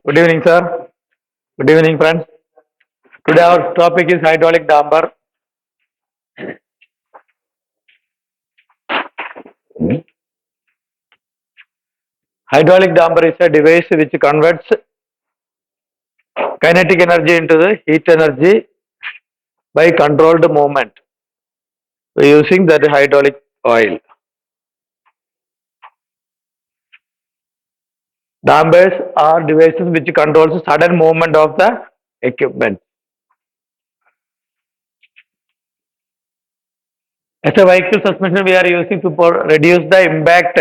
Good evening, sir. Good evening, friends. Today our topic is hydraulic damper. Hydraulic damper is a device which converts kinetic energy into the heat energy by controlled movement using that hydraulic oil. Dampers are devices which controls sudden movement of the equipment. As a vehicle suspension, we are using to reduce the impact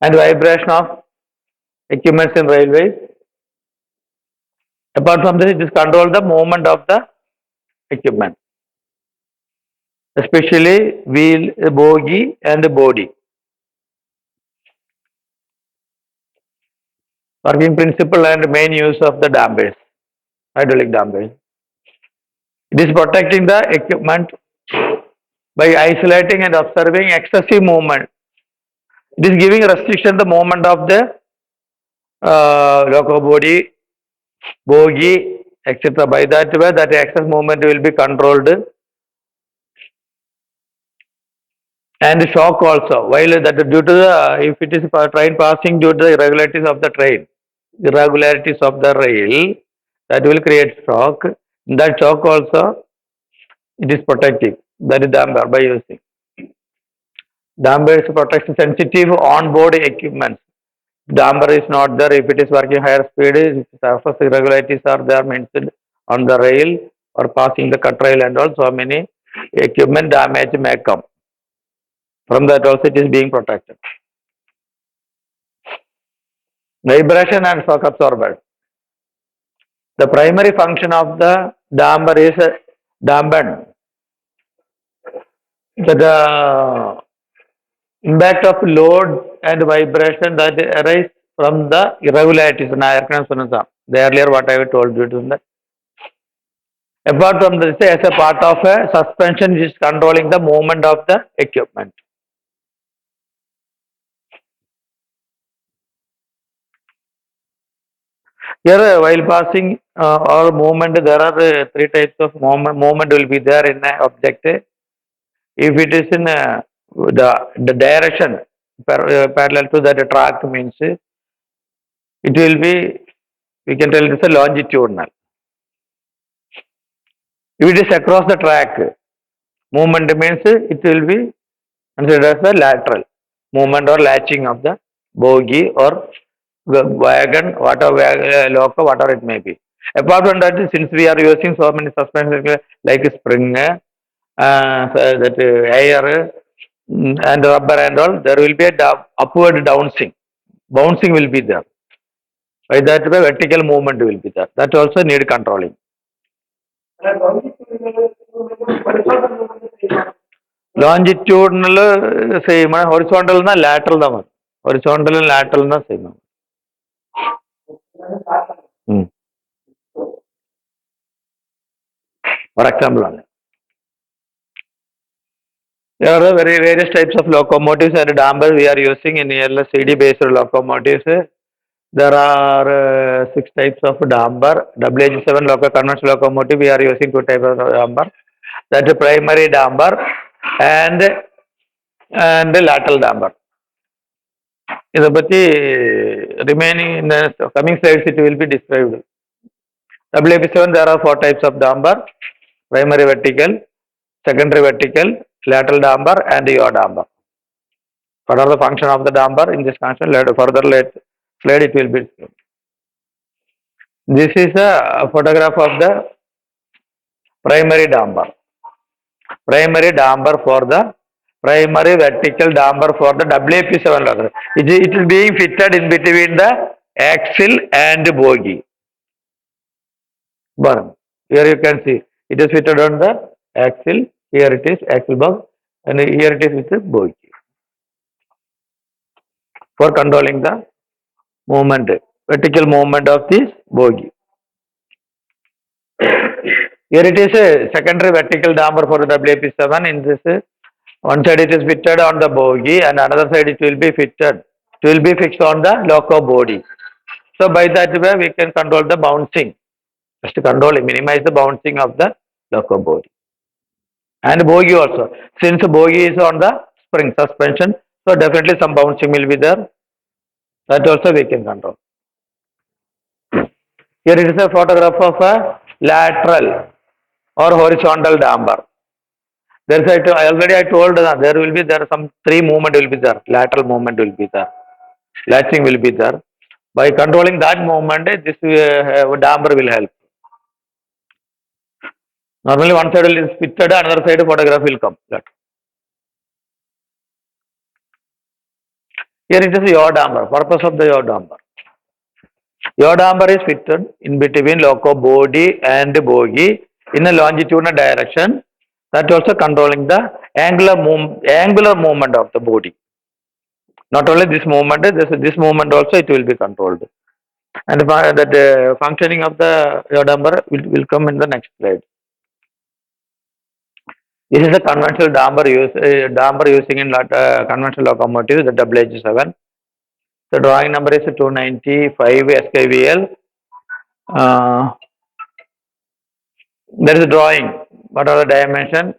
and vibration of equipments in railways. Apart from this, it is control the movement of the equipment, especially wheel, bogie, and body. Working principle and main use of the dampers, hydraulic dampers. It is protecting the equipment by isolating and observing excessive movement. It is giving restriction the movement of the loco body, bogie, etc. By that way, that excess movement will be controlled. And shock also, while that due to the, if it is a train passing due to the irregularities of the train, irregularities of the rail, that will create shock. That shock also, it is protective. That is damper by using. Damper is protects sensitive on-board equipment. Damper is not there if it is working higher speed, if surface irregularities are there mentioned on the rail or passing the cut rail and also many equipment damage may come. From that also it is being protected. Vibration and shock absorber. The primary function of the damper is dampen the impact of load and vibration that arise from the irregularities. The earlier what I told you to that. Apart from this, as a part of a suspension, which is controlling the movement of the equipment. Here, while passing or movement, there are three types of movement. Movement will be there in an object. If it is in the direction parallel to that track means it will be, we can tell it is a longitudinal. If it is across the track, movement means it will be considered as a lateral movement or latching of the bogie or wagon, whatever loco, whatever it may be. Apart from that, since we are using so many suspensions like spring, that air and rubber and all, there will be a upward bouncing. Bouncing will be there. By that way, vertical movement will be there. That also need controlling. Longitudinal same, horizontal na lateral da horizontal and lateral na same. For example, there are various types of locomotives and dampers we are using in LCD based locomotives. There are 6 types of damper. WH7 local conventional locomotive, we are using 2 types of damper. That is primary damper and lateral damper. Remaining in the coming slides it will be described. WH7 there are 4 types of damper: primary vertical, secondary vertical, lateral damper, and yaw damper. What are the function of the damper in this concept? Further slide it will be. This is a photograph of the primary damper. Primary damper for the primary vertical damper for the WP7 locomotive. It is being fitted in between the axle and bogie. Here you can see it is fitted on the axle. Here it is axle box, and here it is with the bogie for controlling the movement, vertical movement of this bogie. Here it is a secondary vertical damper for the WP7. In this, one side it is fitted on the bogie and another side it will be fitted. It will be fixed on the loco body. So by that way we can control the bouncing. Just control, minimize the bouncing of the loco body. And bogie also. Since bogie is on the spring suspension, so definitely some bouncing will be there. That also we can control. Here it is a photograph of a lateral or horizontal damper. There is already I told that there will be there some three movement will be there. Lateral movement will be there. Latching will be there. By controlling that movement, this damper will help. Normally one side will is fitted, another side photograph will come. Here it is yaw damper. Purpose of the yaw damper. Yaw damper is fitted in between loco body and bogie in a longitudinal direction. That also controlling the angular movement of the body. Not only this movement, this movement also it will be controlled. And that functioning of the yaw damper will come in the next slide. This is a conventional damper using in conventional locomotive, the WH7. The drawing number is 295 SKVL. There is a drawing. What are the dimension?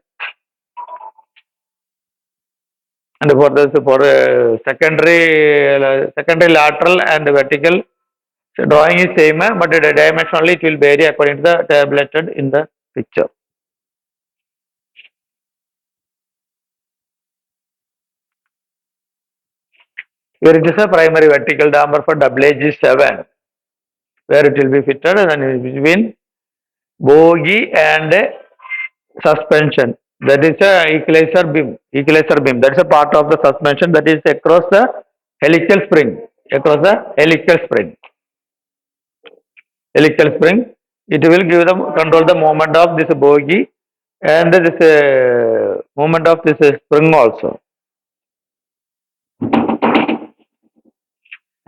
And for this, for secondary lateral and vertical, the drawing is same, but the dimension only it will vary according to the tabulated in the picture. Here it is a primary vertical damper for WG7, where it will be fitted and between bogie and suspension. That is a equalizer beam. Equalizer beam. That is a part of the suspension that is across the helical spring. Across the helical spring. Helical spring. It will give them control the movement of this bogie and this movement of this spring also.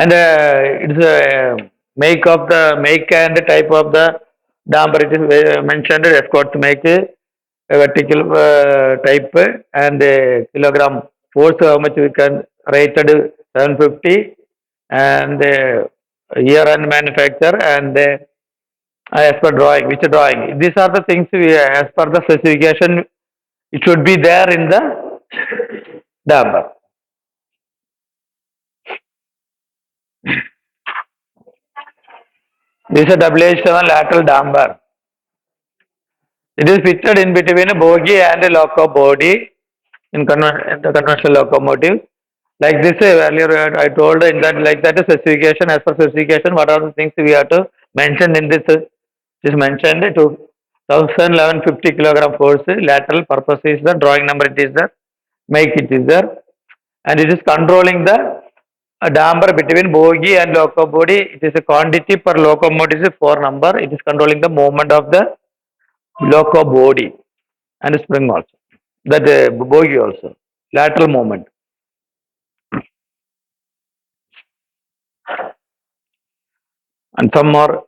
And it's a make and type of the damper. It is mentioned escort make a vertical type and kilogram force how much we can rated 750 and year and manufacture and as per drawing which drawing these are the things as per the specification it should be there in the damper. This is a WH7 lateral damper. It is fitted in between a bogie and a loco body in the conventional locomotive. Like this earlier I told in that like that specification as per specification what are the things we have to mention in this is mentioned to 1150 kilogram force lateral purpose is the drawing number it is there make it is there and it is controlling the damper between bogie and loco body. It is a quantity per locomotive is a 4 number. It is controlling the movement of the loco body and spring also that bogie also lateral movement. And some more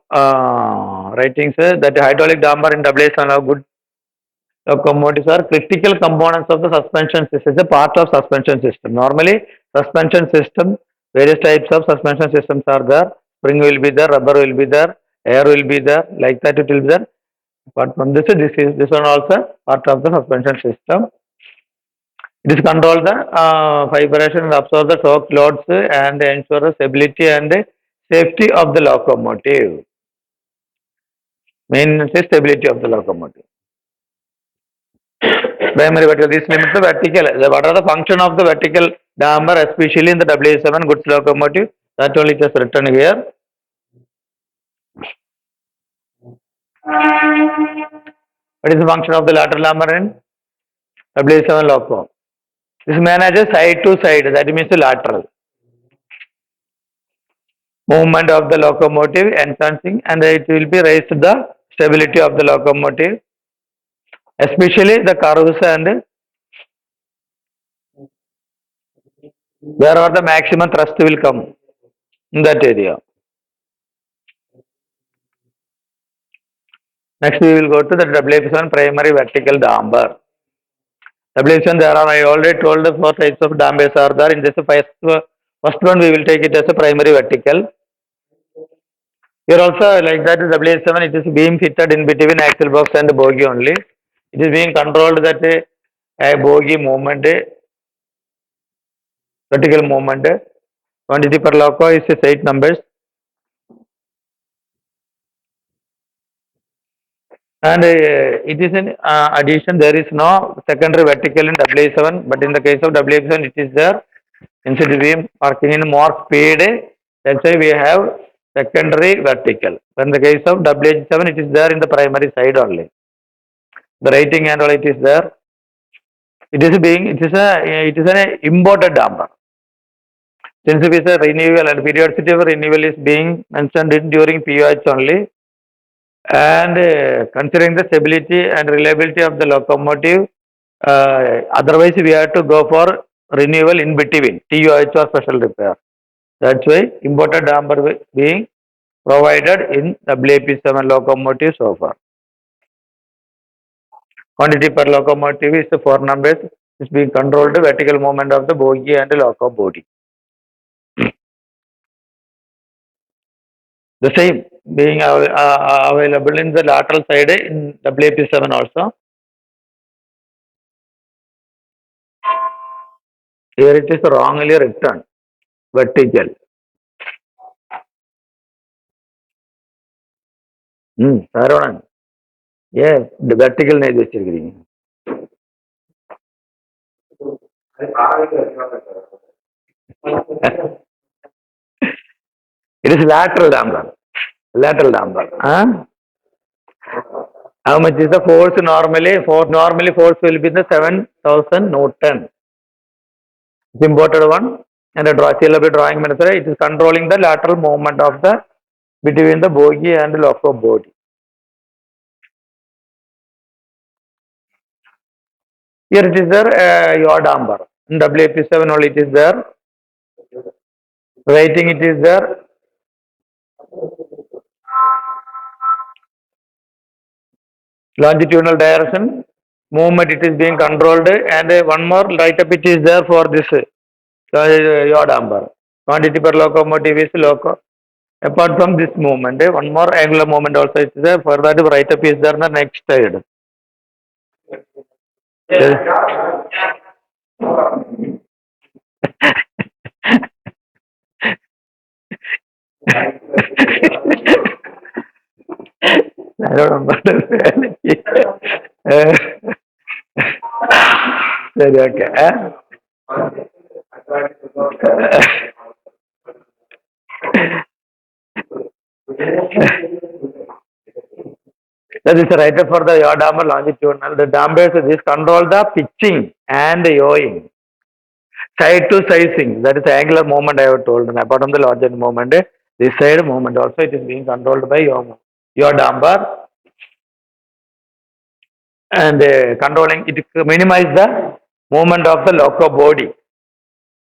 writings that hydraulic damper in WS are good locomotives are critical components of the suspension system. It's a part of suspension system. Normally, suspension system, various types of suspension systems are there. Spring will be there, rubber will be there, air will be there, like that it will be there. But from this one also part of the suspension system. It is control the vibration and absorb the torque loads and ensure the stability and safety of the locomotive. Main is stability of the locomotive. Primary vertical. This limits the vertical. What are the function of the vertical damper, especially in the W7 goods locomotive? That only it is written here. What is the function of the lateral damper in W7 loco? This manages side to side. That means the lateral movement of the locomotive enhancing and it will be raised the stability of the locomotive, especially the curves and wherever the maximum thrust will come in that area. Next we will go to the WF7 primary vertical damper. WF7 there are I already told the 4 types of dampers are there. In this first one we will take it as a primary vertical. Here also like that W7 it is being fitted in between axle box and bogie only. It is being controlled that a bogie movement, vertical movement. Quantity per loco is 8 numbers. And it is an addition, there is no secondary vertical in W7, but in the case of W7 it is there. Instead we are working in more speed, that's why we have secondary vertical. But in the case of WH7 it is there in the primary side only. The rating and all it is there. It is an imported damper. Since it is a renewal and periodicity of renewal is being mentioned in during POH only, and considering the stability and reliability of the locomotive, otherwise we have to go for renewal in between TOH or special repair. That's why imported damper being provided in WAP7 locomotive so far. Quantity per locomotive is 4 numbers. It's being controlled vertical movement of the bogie and loco body. The same being available in the lateral side in WAP7 also. Here it is wrongly written vertical. Saronan. Yes, the vertical name is green. It is lateral damper. Lateral damper. Huh? How much is the force normally? Normally force will be the 7,000 Newton. It's imported one and the CLB drawing method. It is controlling the lateral movement of the between the bogie and the loco body. Here it is there yaw damper. In WP7 only it is there. Rating it is there. Longitudinal direction. Movement it is being controlled and one more write up it is there for this yaw damper. Quantity per locomotive is loco. Apart from this movement, one more angular movement also is there. For that, write up is there in the next side. Yes. I don't know. Sorry, okay. That is the writer for the yaw damper longitudinal. The dampers this control the pitching and the yawing. Side to sizing, that is the angular movement I have told. And apart from the larger movement, this side movement also it is being controlled by your damper and controlling it minimize the movement of the loco body,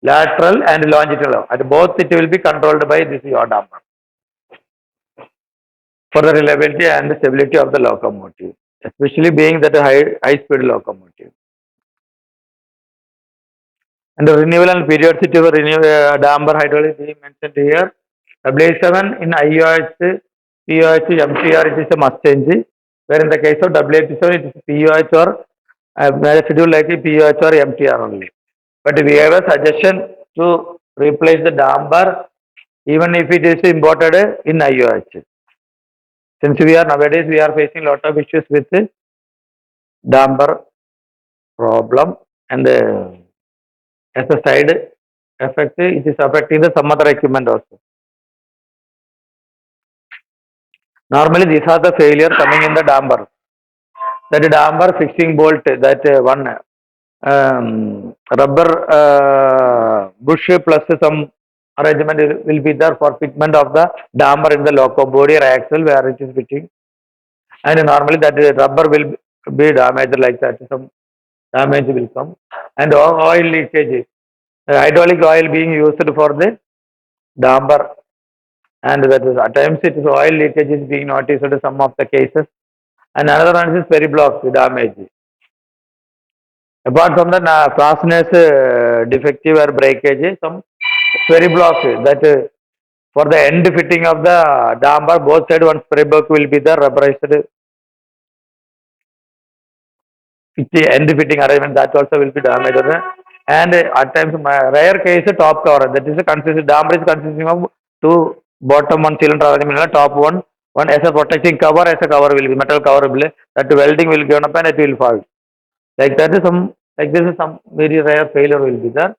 lateral and longitudinal. At both it will be controlled by this yaw damper for the reliability and the stability of the locomotive, especially being that a high speed locomotive. And the renewal and periodicity of damper hydraulic being mentioned here. W7 in IOH, POH, MTR it is a must change. Where in the case of WP7 it is POH or schedule like POH or MTR only. But we have a suggestion to replace the damper even if it is imported in IOH. Since nowadays we are facing lot of issues with damper problem and as a side effect it is affecting the some other equipment also. Normally these are the failure coming in the damper. That damper fixing bolt, that one rubber bush plus some arrangement will be there for fitment of the damper in the loco body or axle where it is fitting. And normally that rubber will be damaged like that. Some damage will come. And oil leakage. Hydraulic oil being used for the damper. And that is at times it is oil leakage is being noticed in some of the cases. And another one is ferry blocks damage. Apart from the fasteners defective or breakage, some ferry blocks that For the end fitting of the damper, both side one spray book will be the rubberized end fitting arrangement, that also will be damaged. And at times, rare case top cover. That is a consisting damper is consisting of two bottom one cylinder aluminum, top one as a protecting cover, as a cover will be metal cover will be, that welding will given up and it will fall. Like that is some, like this is some very rare failure will be there.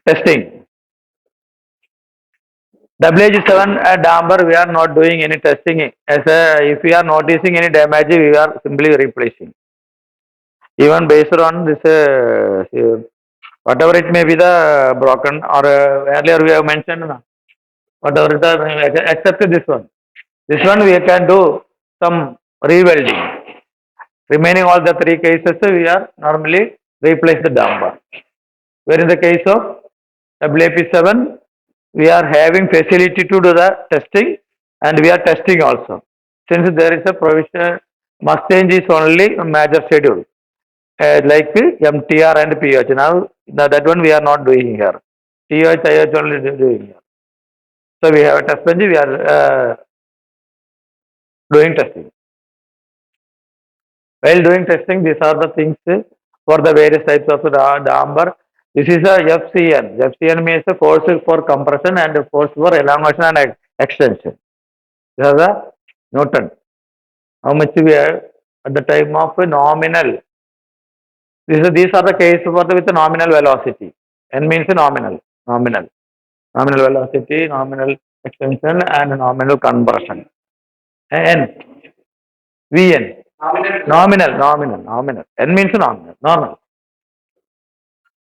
Testing. WH7 damper, we are not doing any testing. As a, if we are noticing any damage, we are simply replacing. Even based on this, whatever it may be the broken or earlier we have mentioned, whatever the, except this one. This one we can do some rewelding. Remaining all the three cases, we are normally replace the damper. Where in the case of WAP7, we are having facility to do the testing and we are testing also. Since there is a provision, must change is only a major schedule like MTR and PH. Now that one we are not doing here. TH, IH only doing here. So we have a test bench, we are doing testing. While doing testing, these are the things for the various types of the amber. This is a FCN. FCN means a force for compression and a force for elongation and extension. This is the Newton. How much we have at the time of nominal. These are the cases for the with nominal velocity. N means nominal. Nominal velocity, nominal extension, and nominal compression. N, Vn. Nominal. N means nominal. Normal.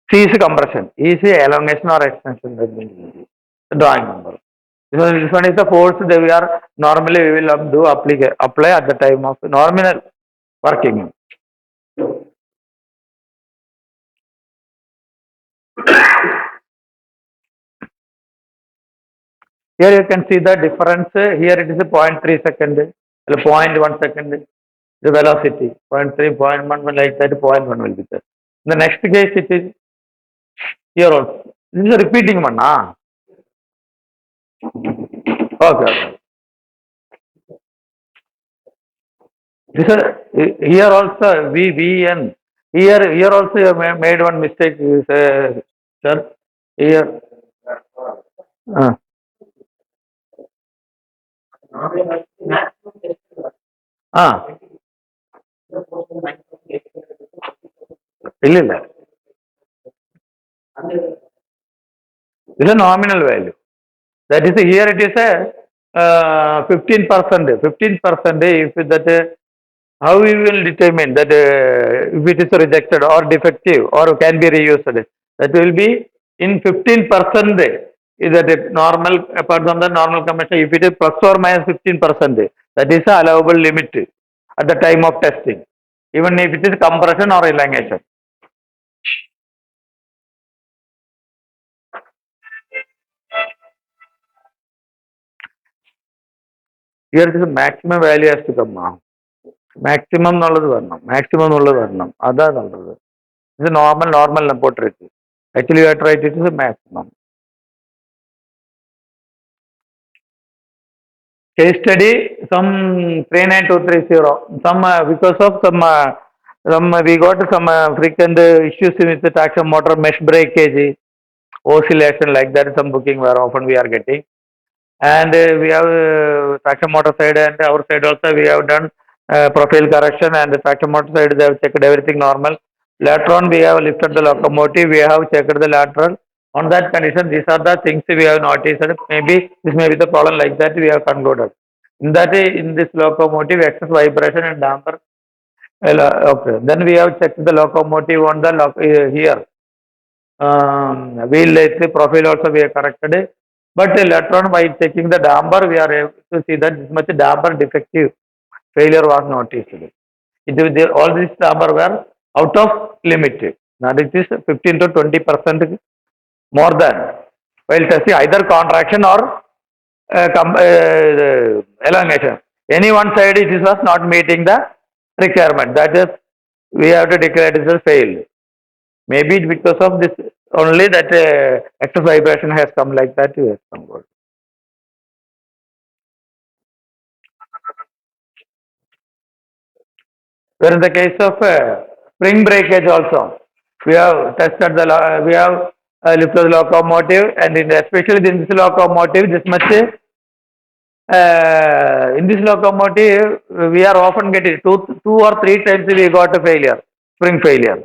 C is compression. E is elongation or extension. The drawing number. This one is the force that we are normally we will do apply at the time of nominal working. Here you can see the difference. Here it is a 0.3 second, 0.1 second. The velocity 0.3, 0.1 like that. 0.1 will be there. In the next case, it is here also. This is a repeating one. Okay. This is here also VN. Here also you have made one mistake, sir. Here. ಇಲ್ಲ This is a nominal value. That is here it is a 15%. 15% if that how we will determine that if it is rejected or defective or can be reused. That will be in 15%. Is that normal apart from the normal compression? If it is plus or minus 15%, that is the allowable limit at the time of testing. Even if it is compression or elongation. Here it is a maximum value has to come now. Maximum എന്നുള്ളത് വരണം. Maximum എന്നുള്ളത് വരണം. അതാണ് നല്ലത്. ഇത് normal പോട്ടിട്ട്. Actually you have to write it as a maximum. Case study some 39230. Some because of some we got some frequent issues with the traction motor mesh breakage, oscillation like that. Some booking where often we are getting. And we have traction motor side and our side also we have done profile correction, and the traction motor side they have checked everything normal. Later on we have lifted the locomotive, we have checked the lateral. On that condition, these are the things we have noticed. Maybe this may be the problem, like that we have concluded. In that in this locomotive excess vibration and damper. Okay. Then we have checked the locomotive on the here. Wheel profile also we have corrected. But later on, by checking the damper, we are able to see that this much damper defective failure was noticed. All these damper were out of limit. Now it is 15 to 20% more than while testing either contraction or elongation. Any one side it was not meeting the requirement. That is we have to declare it as failed. Maybe because of this only that excess vibration has come like that. Yes, somewhat. Where in the case of spring breakage also, we have tested we have lifted the locomotive, and especially in this locomotive, this much in this locomotive, we are often getting two or three times we got a failure, spring failure.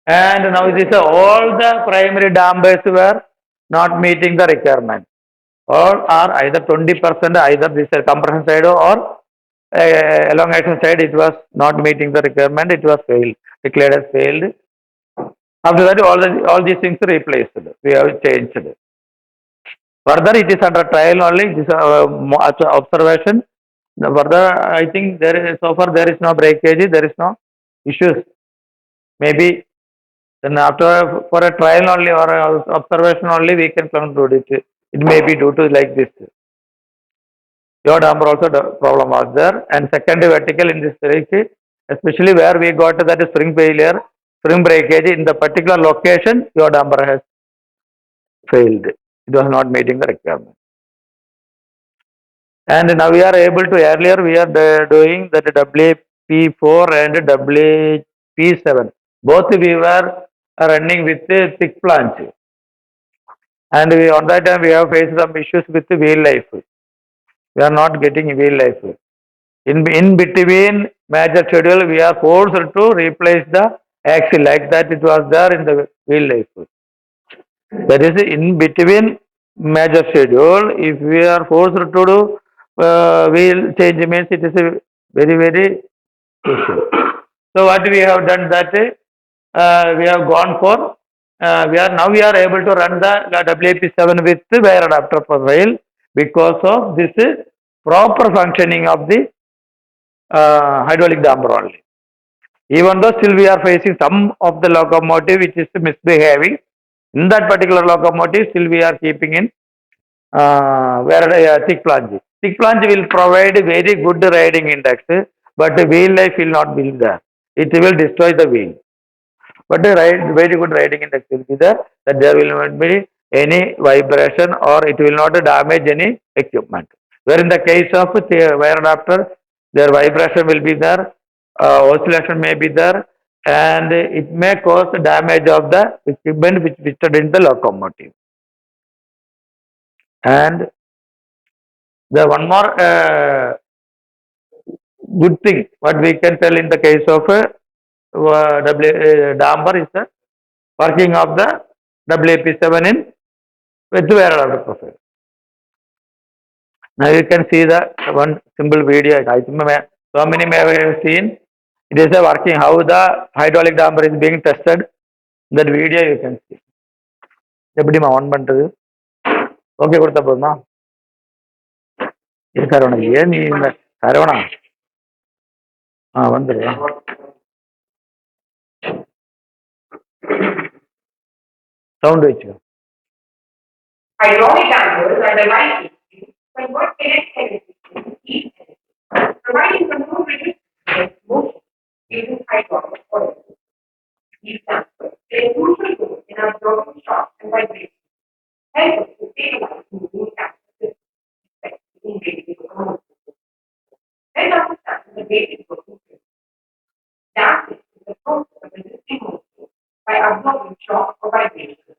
And now this all the primary dampers were not meeting the requirement. All are either 20%, either this compression side or elongation side, it was not meeting the requirement, it was failed, declared as failed. After that, all these things replaced. We have changed. Further, it is under trial only. This observation. Further, I think so far there is no breakage, there is no issues. Maybe then after for a trial only or observation only we can conclude it. It may be due to like this. Your number also the problem was there. And second vertical in this break, especially where we got that spring failure, spring breakage in the particular location, your number has failed. It was not meeting the requirement. And now we are able to, earlier we are doing that WP4 and WP7. Both we were running with a thick planche. And on that time we have faced some issues with the wheel life. We are not getting wheel life. In between major schedule, we are forced to replace the axle like that it was there in the wheel life. That is in between major schedule. If we are forced to do wheel change means it is a very issue. So what we have done that we have gone for we are able to run the WP7 with wire adapter for rail because of this proper functioning of the hydraulic damper only. Even though still we are facing some of the locomotive which is misbehaving, in that particular locomotive still we are keeping in where thick flange. Thick flange will provide very good riding index, but wheel life will not be there. It will destroy the wheel. But a very good riding index will be there, that there will not be any vibration or it will not damage any equipment. Where in the case of the wire adapter, their vibration will be there, oscillation may be there, and it may cause damage of the equipment which fitted in the locomotive. And the one more good thing what we can tell in the case of damper is the working of the WP7 in with the wire adapter profile. Now you can see the one simple video. I think so many may have seen. It is a working how the hydraulic damper is being tested. That video you can see. எப்படிமா on பண்றது okay கொடுத்த போதுமா இது சரவணா ஏன் நீ இந்த சரவணா வந்துடு sound வச்சுக்கோ hydraulic dampers are devices convert electricity into heat energy, providing control resistance motion using hydraulic oil. These dampers play a crucial role in absorbing shock and vibration, help us to stabilize moving dampers, especially in basic locomotives. Let's understand the basic working principle. Damping is the process of resisting motion by absorbing shock or vibration.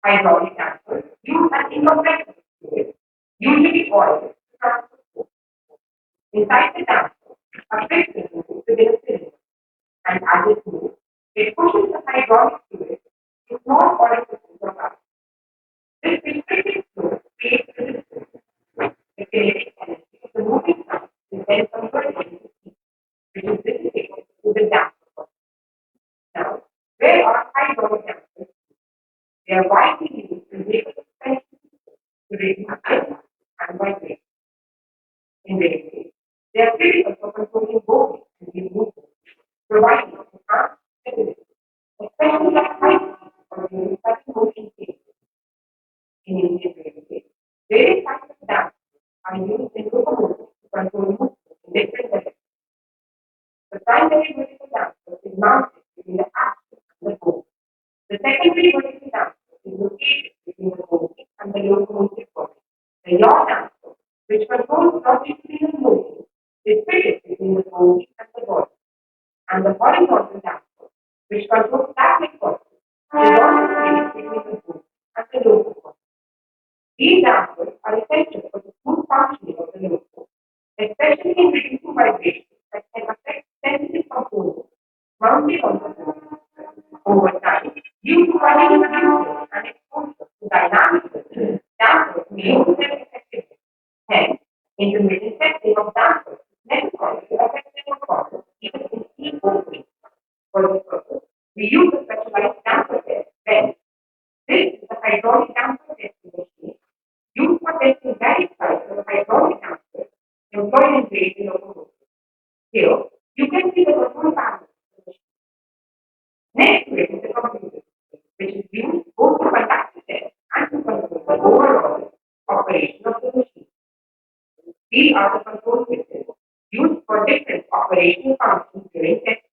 Hydraulic dampers use an imperfect fluid, usually oil, to transfer force. Inside the damper, a friction moves within a cylinder, and as it moves, it pushes the hydraulic fluid to small orifices of gas. This restricted flow creates resistance. The kinetic energy of the moving mass is then converted into heat, which is dissipated through the damper. Now, where are hydraulic dampers? They are widely used in vehicle suspension to reduce impact and vibration. In railways, they are critical for controlling bogies and wheel movement, providing enhanced stability, especially at high speed or during sudden motion changes. In Indian railways, various types of dampers are used in locomotives to control movement in different directions. The primary vertical damper is mounted between the axle and the bogie. The secondary vertical damper is located between the bogie and the locomotive body. The yaw damper, which controls longitudinal motion, is fitted between the bogie and the body, and the horizontal damper, which controls static forces, is also fitted between the bogie and the locomotive. These dampers are essential for the smooth functioning of the locomotive, especially in reducing vibrations that can affect sensitive components mounted on the bogie. Over time, due to continuous use and exposure to dynamic loads, dampers may lose their effectiveness. Hence, intermittent testing of dampers is necessary to affect their performance even in steep openings. For this purpose, we use a specialized damper test bench. This is the hydraulic damper testing machine used for testing various types of hydraulic dampers employed in racing locomotives. Here, you can see the control panel of the machine. Next to it is the computer system, which is used both to conduct the test and to control the overall operation of the machine. These are the control systems used for different operational functions during testing.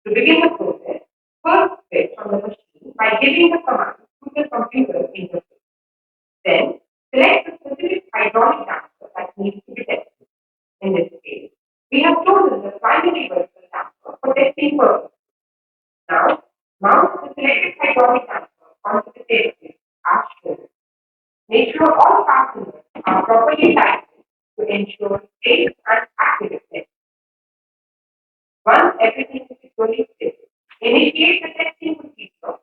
To begin the process, first switch on the machine by giving the command to the computer interface. Then, select the specific hydraulic damper that needs to be tested. In this case, we have chosen the primary vertical damper for testing purposes. Now, mount the selected hydraulic damper onto the table as shown. Make sure all fasteners are properly tightened to ensure safe and accurate testing. Once everything is securely fixed, initiate the testing procedure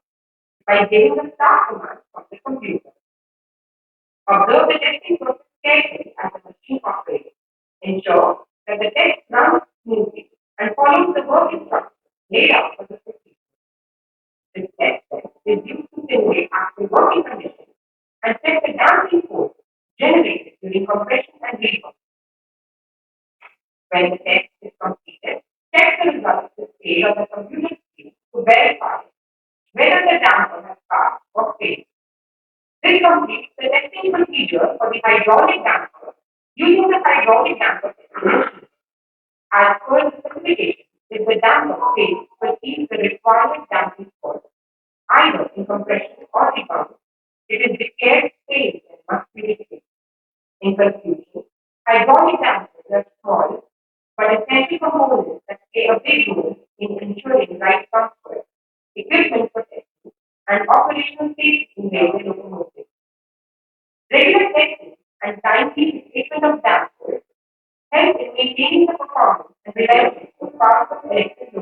by giving the start command from the computer. Observe the testing process carefully as the machine operates. Ensure that the test runs smoothly and follows the work instructions laid out for the procedure. This test set is used to simulate actual working conditions and check the damping force generated during compression and rebound. When the test is completed, check the results displayed on the computer screen to verify whether the damper has passed or failed. This completes the testing procedure for the hydraulic damper using the hydraulic damper testing machine. As per the specification, if the damper fails to achieve the required damping force, either in compression or rebound, it is declared failed and must be replaced. In conclusion, hydraulic dampers are small but essential components that play a big role in ensuring right comfort, equipment protection, and operational safety in railway locomotives. Regular testing and timely replacement of dampers help in maintaining the performance and reliability of parts of electric